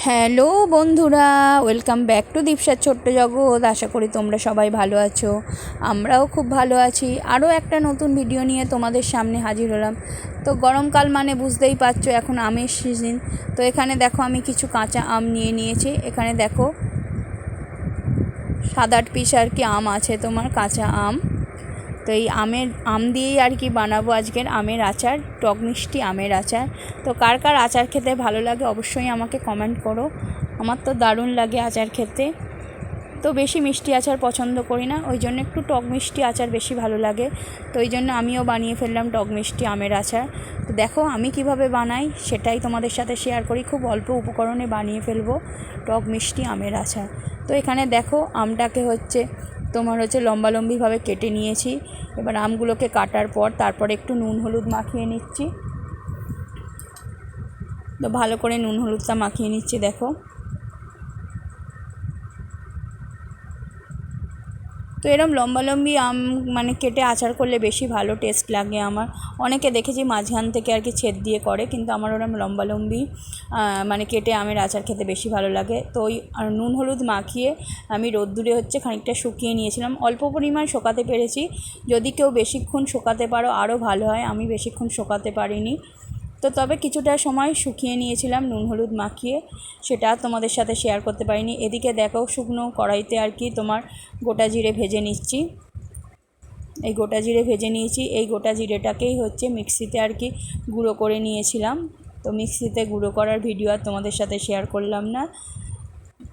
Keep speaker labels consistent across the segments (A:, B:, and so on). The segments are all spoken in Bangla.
A: হ্যালো বন্ধুরা, ওয়েলকাম ব্যাক টু দীপসার ছোট্ট জগৎ। আশা করি তোমরা সবাই ভালো আছো, আমরাও খুব ভালো আছি। আরও একটা নতুন ভিডিও নিয়ে তোমাদের সামনে হাজির হলাম। তো গরমকাল মানে বুঝতেই পারছো, এখন আমের সিজন। তো এখানে দেখো আমি কিছু কাঁচা আম নিয়ে নিয়েছি। এখানে দেখো 7-8 পিস আর কি আম আছে, তোমার কাঁচা আম। তো এই আম দিয়েই আর কি বানাবো আজকের আমের আচার, টক মিষ্টি আমের আচার। তো কার কার আচার খেতে ভালো লাগে অবশ্যই আমাকে কমেন্ট করো। আমার তো দারুণ লাগে আচার খেতে। তো বেশি মিষ্টি আচার পছন্দ করি না, ওই জন্য একটু টক মিষ্টি আচার বেশি ভালো লাগে। তো ওই জন্য আমিও বানিয়ে ফেললাম টক মিষ্টি আমের আচার। তো দেখো আমি কিভাবে বানাই সেটাই তোমাদের সাথে শেয়ার করি। খুব অল্প উপকরণে বানিয়ে ফেলবো টক মিষ্টি আমের আচার। তো এখানে দেখো আমটাকে তোমার লম্বালম্বিভাবে কেটে নিয়েছি। এবার আমগুলোকে কাটার পর তারপরে একটু নুন হলুদ মাখিয়ে নিচ্ছি। তো ভালো করে নুন হলুদটা মাখিয়ে নিচ্ছি। দেখো তো এরকম লম্বালম্বি আম মানে কেটে আচার করলে বেশি ভালো টেস্ট লাগে আমার। অনেকে দেখেছি মাঝখান থেকে আর কি ছেদ দিয়ে করে, কিন্তু আমার ওরকম লম্বালম্বি মানে কেটে আমের আচার খেতে বেশি ভালো লাগে। তো ওই নুন হলুদ মাখিয়ে আমি রোদ্দুরে খানিকটা শুকিয়ে নিয়েছিলাম। অল্প পরিমাণ শোকাতে পেরেছি, যদি কেউ বেশিক্ষণ শোকাতে পারো আরও ভালো হয়। আমি বেশিক্ষণ শোকাতে পারিনি, তো তবে কিছুটা সময় শুকিয়ে নিয়েছিলাম নুন হলুদ মাখিয়ে, সেটা তোমাদের সাথে শেয়ার করতে পারিনি। এদিকে দেখো শুকনো কড়াইতে আর কি তোমার গোটা জিরে ভেজে নিচ্ছি। এই গোটা জিরে ভেজে নিয়েছি। এই গোটা জিরেটাকেই মিক্সিতে আর কি গুঁড়ো করে নিয়েছিলাম। তো মিক্সিতে গুঁড়ো করার ভিডিও আর তোমাদের সাথে শেয়ার করলাম না,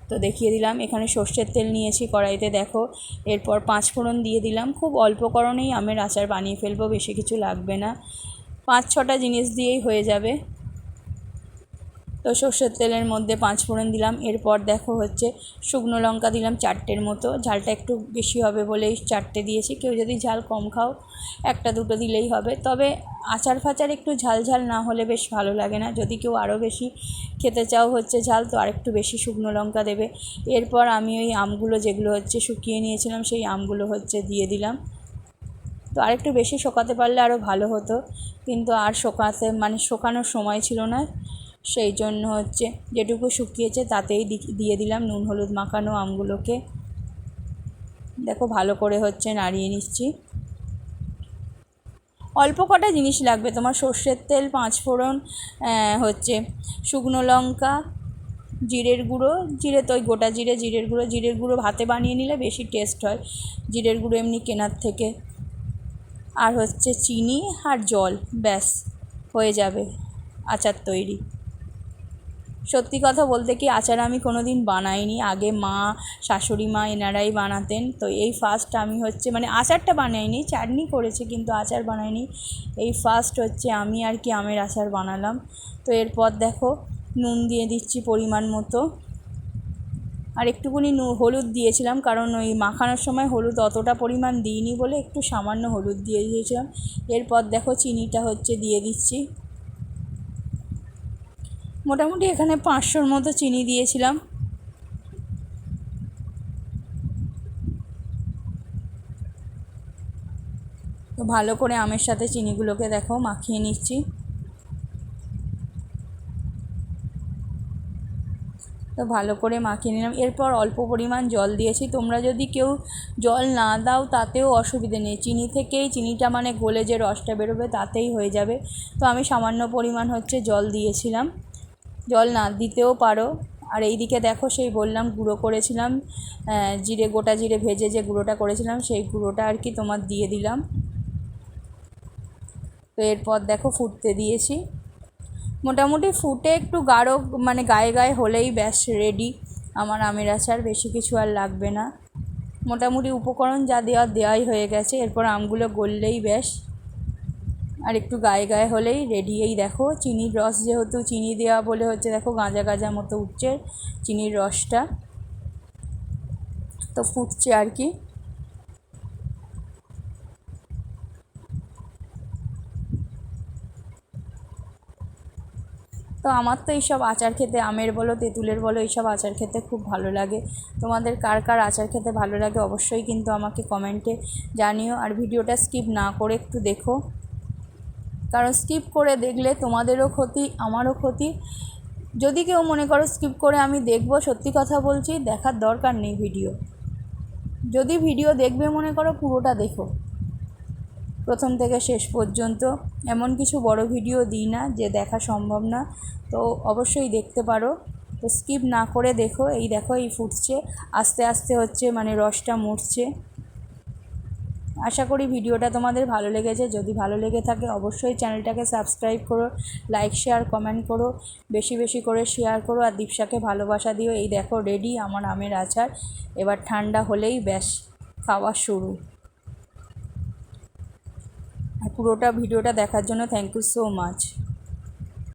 A: তো দেখিয়ে দিলাম। এখানে সর্ষের তেল নিয়েছি কড়াইতে, দেখো। এরপর 5 ফোড়ন দিয়ে দিলাম। খুব অল্প করণেই আমের আচার বানিয়ে ফেলবো, বেশি কিছু লাগবে না, 5-6টা জিনিস দিয়েই হয়ে যাবে। তো সর্ষের তেলের মধ্যে 5 ফোড়ন দিলাম। এরপর দেখো শুকনো লঙ্কা দিলাম 4টের মতো। ঝালটা একটু বেশি হবে বলেই 4টে দিয়েছি, কেউ যদি ঝাল কম খাও 1-2 দিলেই হবে। তবে আচার ফাচার একটু ঝাল ঝাল না হলে বেশ ভালো লাগে না। যদি কেউ আরও বেশি খেতে চাও ঝাল, তো আরেকটু বেশি শুকনো লঙ্কা দেবে। এরপর আমি ওই আমগুলো যেগুলো শুকিয়ে নিয়েছিলাম সেই আমগুলো দিয়ে দিলাম। তো আরেকটু বেশি শোকাতে পারলে আরও ভালো হতো, কিন্তু আর শোকানোর সময় ছিল না। সেই জন্য যেটুকু শুকিয়েছে তাতেই দিয়ে দিলাম নুন হলুদ মাখানো আমগুলোকে। দেখো ভালো করে নাড়িয়ে নিচ্ছি। অল্প কটা জিনিস লাগবে তোমার, সর্ষের তেল, 5 ফোড়ন, শুকনো লঙ্কা, জিরের গুঁড়ো। জিরে তো ওই গোটা জিরের গুঁড়ো ভাতে বানিয়ে নিলে বেশি টেস্ট হয় জিরের গুঁড়ো এমনি কেনার থেকে। আর চিনি আর জল, ব্যাস হয়ে যাবে আচার তৈরি। সত্যি কথা বলতে কি, আচার আমি কোনো দিন বানাইনি। আগে মা, শাশুড়ি মা এনারাই বানাতেন। তো এই ফার্স্ট আমি আচারটা বানাইনি, চাটনি করেছি কিন্তু আচার বানাইনি। এই ফার্স্ট আমি আর কি আমের আচার বানালাম। তো এরপর দেখো নুন দিয়ে দিচ্ছি পরিমাণ মতো। আর একটুখানি হলুদ দিয়েছিলাম, কারণ ওই মাখানোর সময় হলুদ অতটা পরিমাণ দিইনি বলে একটু সামান্য হলুদ দিয়ে দিয়েছিলাম। এরপর দেখো চিনিটা দিয়ে দিচ্ছি। মোটামুটি এখানে 500-র মতো চিনি দিয়েছিলাম। তো ভালো করে আমের সাথে চিনিগুলোকে দেখো মাখিয়ে নিচ্ছি। তো ভালো করে মাখিয়ে নিলাম। এরপর অল্প পরিমাণ জল দিয়েছি। তোমরা যদি কেউ জল না দাও তাতেও অসুবিধে নেই, চিনি থেকেই চিনিটা গলে যে রসটা বেরোবে তাতেই হয়ে যাবে। তো আমি সামান্য পরিমাণ জল দিয়েছিলাম, জল না দিতেও পারো। আর এইদিকে দেখো সেই বললাম গুঁড়ো করেছিলাম গোটা জিরে ভেজে যে গুঁড়োটা করেছিলাম সেই গুঁড়োটা আর কি তোমার দিয়ে দিলাম। তো এরপর দেখো ফুটতে দিয়েছি। মোটামুটি ফুটে একটু গাঢ় গায়ে গায়ে হলেই ব্যাস রেডি আমার আমের আচার, বেশি কিছু আর লাগবে না। মোটামুটি উপকরণ যা দেওয়াই হয়ে গেছে। এরপর আমগুলো গললেই ব্যাস, আর একটু গায়ে গায়ে হলেই রেডি। এই দেখো চিনির রস, যেহেতু চিনি দেওয়া বলে দেখো গাঁজা গাঁজা মতো উঠছে চিনির রসটা, তো ফুটছে আর কি। তো আমার তো এইসব আচার খেতে, আমের বলো তেঁতুলের বলো, এইসব আচার খেতে খুব ভালো লাগে। তোমাদের কার কার আচার খেতে ভালো লাগে অবশ্যই কিন্তু আমাকে কমেন্টে জানিও। আর ভিডিওটা স্কিপ না করে একটু দেখো, কারণ স্কিপ করে দেখলে তোমাদেরও ক্ষতি আমারও ক্ষতি, যদি কেউ মনে করো স্কিপ করে আমি দেখব, সত্যি কথা বলছি, দেখার দরকার নেই ভিডিও। যদি ভিডিও দেখবে মনে করো, পুরোটা দেখো প্রথম থেকে শেষ পর্যন্ত। এমন কিছু বড় ভিডিও দিই না যে দেখা সম্ভব না, তো অবশ্যই দেখতে পারো। তো স্কিপ না করে দেখো। এই দেখো, এই ফুটছে, আস্তে আস্তে হচ্ছে, মানে রসটা মরছে। আশা করি ভিডিওটা তোমাদের ভালো লেগেছে। যদি ভালো লেগে থাকে অবশ্যই চ্যানেলটাকে সাবস্ক্রাইব করো, লাইক শেয়ার কমেন্ট করো, বেশি বেশি করে শেয়ার করো, আর দীপসাকে ভালোবাসা দিও। এই দেখো রেডি আমার আমের আচার। এবার ঠান্ডা হলেই ব্যাস খাওয়া শুরু। আর পুরোটা ভিডিওটা দেখার জন্য থ্যাংক ইউ সো মাচ।